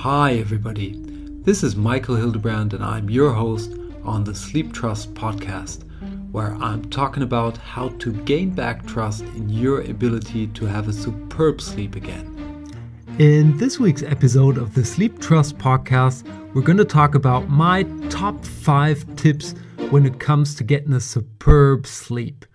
Hi everybody, this is Michael Hildebrand and I'm your host on the Sleeptrust podcast, where I'm talking about how to gain back trust in your ability to have a superb sleep again. In this week's episode of the Sleeptrust podcast, we're going to talk about my top 5 tips when it comes to getting a superb sleep.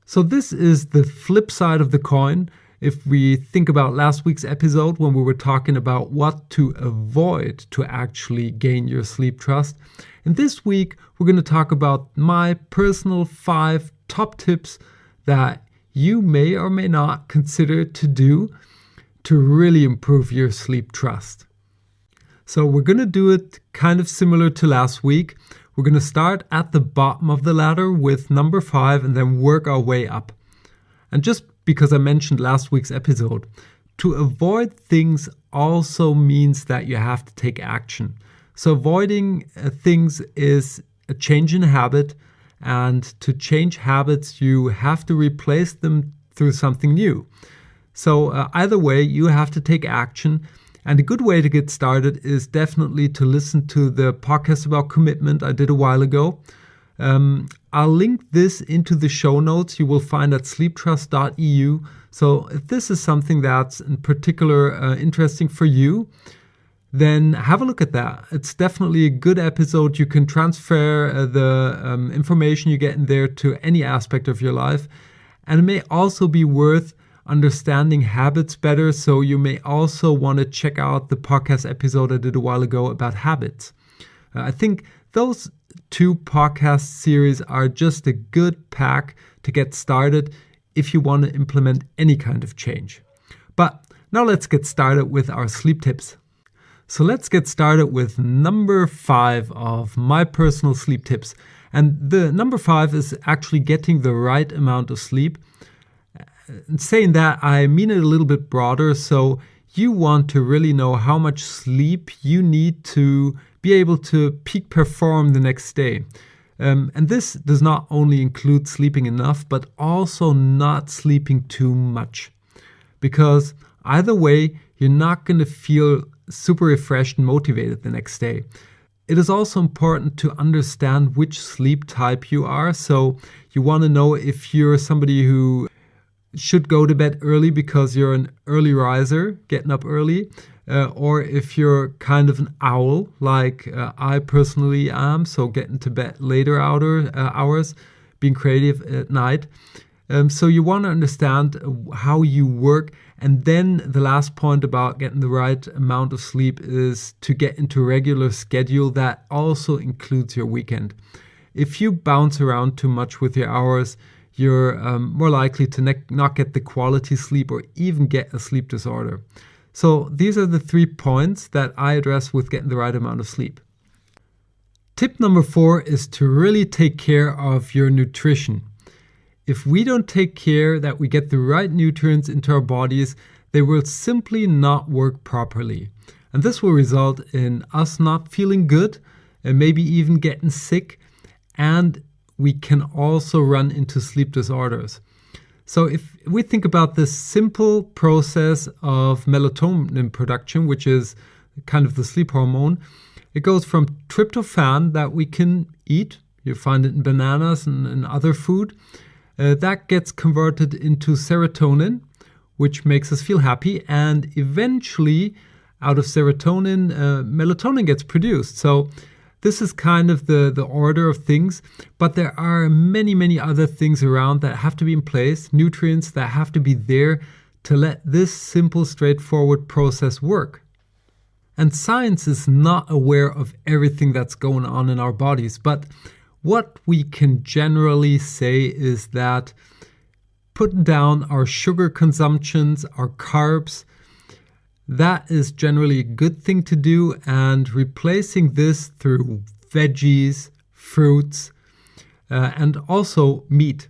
So this is the flip side of the coin. If we think about last week's episode when we were talking about what to avoid to actually gain your sleep trust. And this week, we're going to talk about my personal 5 top tips that you may or may not consider to do to really improve your sleep trust. So we're going to do it kind of similar to last week. We're going to start at the bottom of the ladder with number 5 and then work our way up. And just because I mentioned last week's episode, to avoid things also means that you have to take action. So avoiding things is a change in habit, and to change habits, you have to replace them through something new. So either way, you have to take action. And a good way to get started is definitely to listen to the podcast about commitment I did a while ago. I'll link this into the show notes you will find at sleeptrust.eu. So if this is something that's in particular interesting for you, then have a look at that. It's definitely a good episode. You can transfer the information you get in there to any aspect of your life. And it may also be worth understanding habits better. So you may also want to check out the podcast episode I did a while ago about habits. I think those 2 podcast series are just a good pack to get started if you want to implement any kind of change. But now let's get started with our sleep tips. So let's get started with number 5 of my personal sleep tips. And the number 5 is actually getting the right amount of sleep. And saying that, I mean it a little bit broader. So you want to really know how much sleep you need to be able to peak perform the next day. And this does not only include sleeping enough, but also not sleeping too much. Because either way, you're not going to feel super refreshed and motivated the next day. It is also important to understand which sleep type you are. So you want to know if you're somebody who should go to bed early because you're an early riser, getting up early, or if you're kind of an owl, like I personally am, so getting to bed later hours, being creative at night. So you want to understand how you work. And then the last point about getting the right amount of sleep is to get into a regular schedule that also includes your weekend. If you bounce around too much with your hours, you're more likely to not get the quality sleep or even get a sleep disorder. So these are the 3 points that I address with getting the right amount of sleep. Tip number 4 is to really take care of your nutrition. If we don't take care that we get the right nutrients into our bodies, they will simply not work properly. And this will result in us not feeling good and maybe even getting sick, and we can also run into sleep disorders. So if we think about this simple process of melatonin production, which is kind of the sleep hormone, it goes from tryptophan that we can eat. You find it in bananas and other food. That gets converted into serotonin, which makes us feel happy. And eventually, out of serotonin, melatonin gets produced. So this is kind of the order of things, but there are many, many other things around that have to be in place, nutrients that have to be there to let this simple, straightforward process work. And science is not aware of everything that's going on in our bodies, but what we can generally say is that putting down our sugar consumptions, our carbs, that is generally a good thing to do, and replacing this through veggies, fruits, and also meat,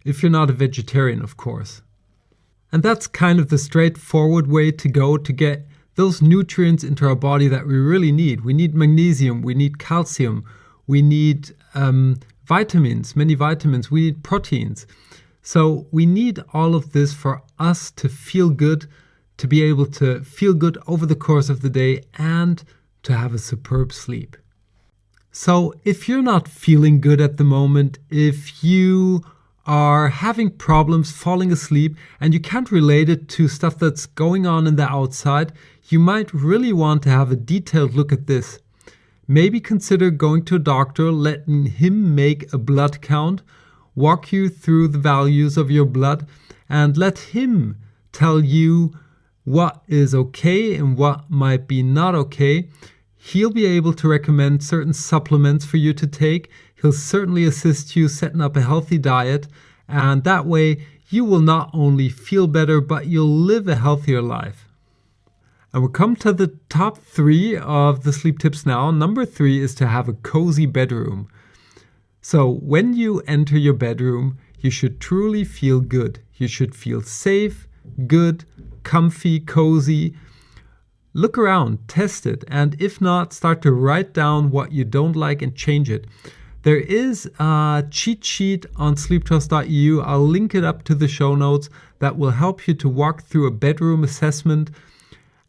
if you're not a vegetarian, of course. And that's kind of the straightforward way to go to get those nutrients into our body that we really need. We need magnesium, we need calcium, we need vitamins, many vitamins, we need proteins. So we need all of this for us to feel good, to be able to feel good over the course of the day and to have a superb sleep. So if you're not feeling good at the moment, if you are having problems falling asleep and you can't relate it to stuff that's going on in the outside, you might really want to have a detailed look at this. Maybe consider going to a doctor, letting him make a blood count, walk you through the values of your blood, and let him tell you what is okay and what might be not okay. He'll be able to recommend certain supplements for you to take. He'll certainly assist you setting up a healthy diet, and that way you will not only feel better, but you'll live a healthier life. And we'll come to the top 3 of the sleep tips now. Number 3 is to have a cozy bedroom. So when you enter your bedroom, you should truly feel good. You should feel safe, good, comfy, cozy. Look around, test it, and if not, start to write down what you don't like and change it. There is a cheat sheet on sleeptrust.eu. I'll link it up to the show notes that will help you to walk through a bedroom assessment.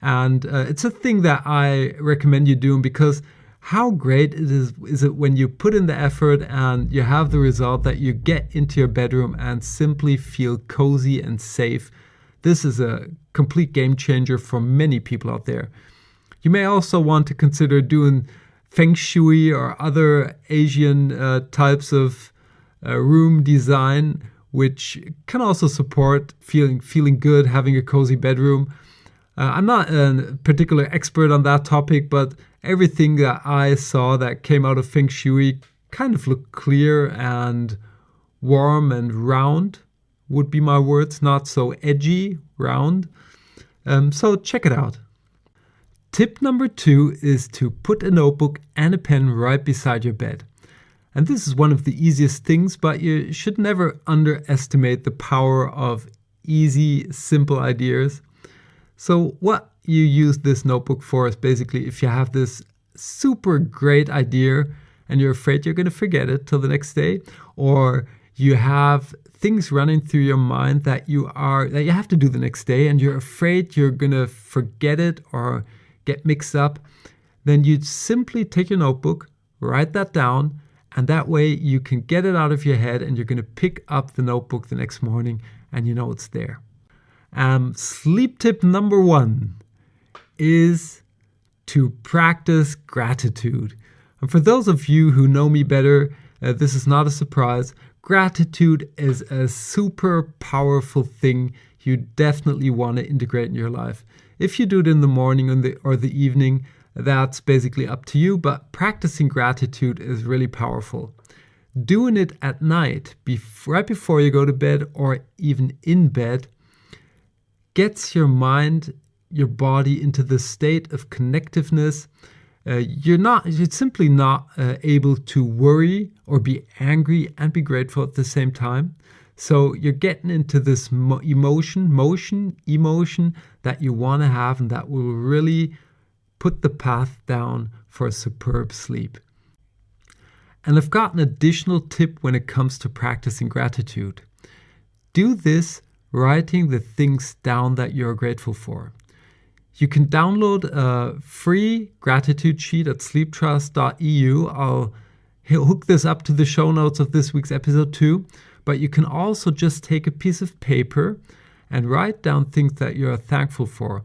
And it's a thing that I recommend you doing, because how great is it when you put in the effort and you have the result that you get into your bedroom and simply feel cozy and safe. This is a complete game changer for many people out there. You may also want to consider doing feng shui or other Asian types of room design, which can also support feeling good, having a cozy bedroom. I'm not a particular expert on that topic, but everything that I saw that came out of feng shui kind of looked clear and warm and round, would be my words, not so edgy, round. So check it out. Tip number 2 is to put a notebook and a pen right beside your bed. And this is one of the easiest things, but you should never underestimate the power of easy, simple ideas. So what you use this notebook for is basically if you have this super great idea and you're afraid you're going to forget it till the next day, or you have things running through your mind that you have to do the next day and you're afraid you're going to forget it or get mixed up, then you simply take your notebook, write that down, and that way you can get it out of your head and you're going to pick up the notebook the next morning and you know it's there. Sleep tip number 1 is to practice gratitude. And for those of you who know me better, this is not a surprise. Gratitude is a super powerful thing you definitely want to integrate in your life. If you do it in the morning or the evening, that's basically up to you, but practicing gratitude is really powerful. Doing it at night, right before you go to bed or even in bed, gets your mind, your body into the state of connectiveness. You're simply not able to worry or be angry and be grateful at the same time. So you're getting into this emotion that you want to have, and that will really put the path down for a superb sleep. And I've got an additional tip when it comes to practicing gratitude. Do this writing the things down that you're grateful for. You can download a free gratitude sheet at sleeptrust.eu. I'll hook this up to the show notes of this week's episode too. But you can also just take a piece of paper and write down things that you're thankful for.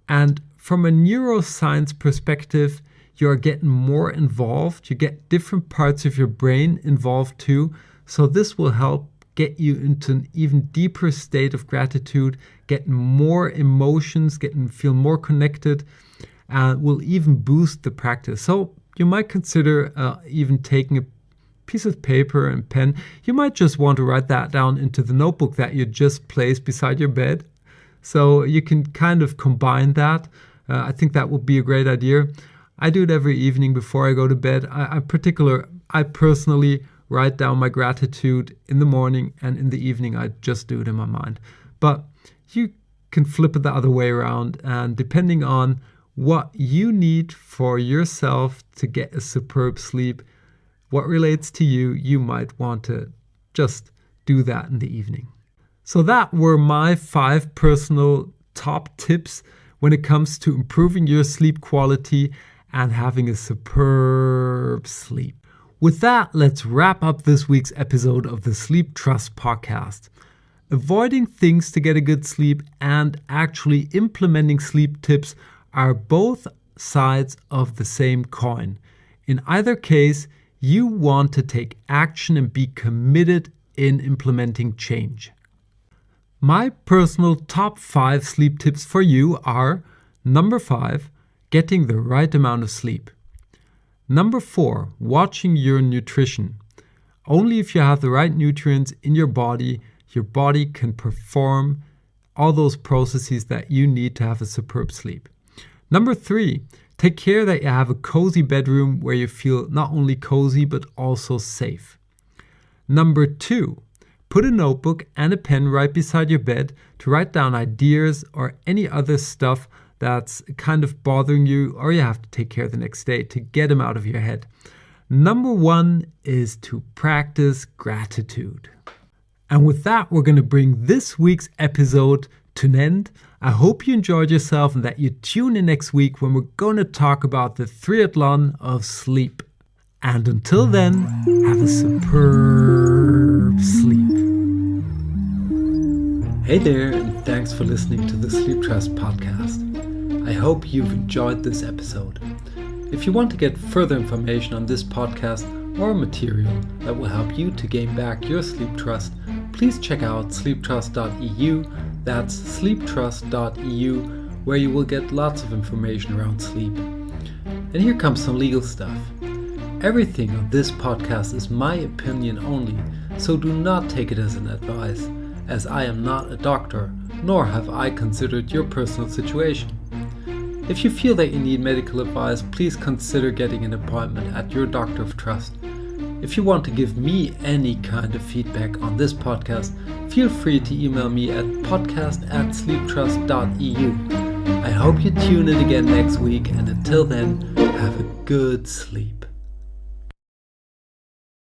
And from a neuroscience perspective, you're getting more involved. You get different parts of your brain involved too. So this will help get you into an even deeper state of gratitude, getting more emotions, feel more connected, and will even boost the practice. So you might consider even taking a piece of paper and pen. You might just want to write that down into the notebook that you just placed beside your bed. So you can kind of combine that. I think that would be a great idea. I do it every evening before I go to bed. I personally write down my gratitude in the morning, and in the evening I just do it in my mind. But you can flip it the other way around, and depending on what you need for yourself to get a superb sleep, what relates to you, you might want to just do that in the evening. So that were my 5 personal top tips when it comes to improving your sleep quality and having a superb sleep. With that, let's wrap up this week's episode of the Sleeptrust podcast. Avoiding things to get a good sleep and actually implementing sleep tips are both sides of the same coin. In either case, you want to take action and be committed in implementing change. My personal top 5 sleep tips for you are: number 5, getting the right amount of sleep. Number 4, watching your nutrition. Only if you have the right nutrients in your body can perform all those processes that you need to have a superb sleep. Number 3, take care that you have a cozy bedroom where you feel not only cozy but also safe. Number 2, put a notebook and a pen right beside your bed to write down ideas or any other stuff that's kind of bothering you or you have to take care of the next day to get them out of your head. Number 1 is to practice gratitude. And with that, we're going to bring this week's episode to an end. I hope you enjoyed yourself and that you tune in next week when we're going to talk about the triathlon of sleep. And until then, have a superb sleep. Hey there, and thanks for listening to the Sleeptrust podcast. I hope you've enjoyed this episode. If you want to get further information on this podcast or material that will help you to gain back your sleep trust, please check out sleeptrust.eu. That's sleeptrust.eu, where you will get lots of information around sleep. And here comes some legal stuff. Everything on this podcast is my opinion only, so do not take it as an advice, as I am not a doctor, nor have I considered your personal situation. If you feel that you need medical advice, please consider getting an appointment at your doctor of trust. If you want to give me any kind of feedback on this podcast, feel free to email me at podcast@sleeptrust.eu. I hope you tune in again next week, and until then, have a good sleep.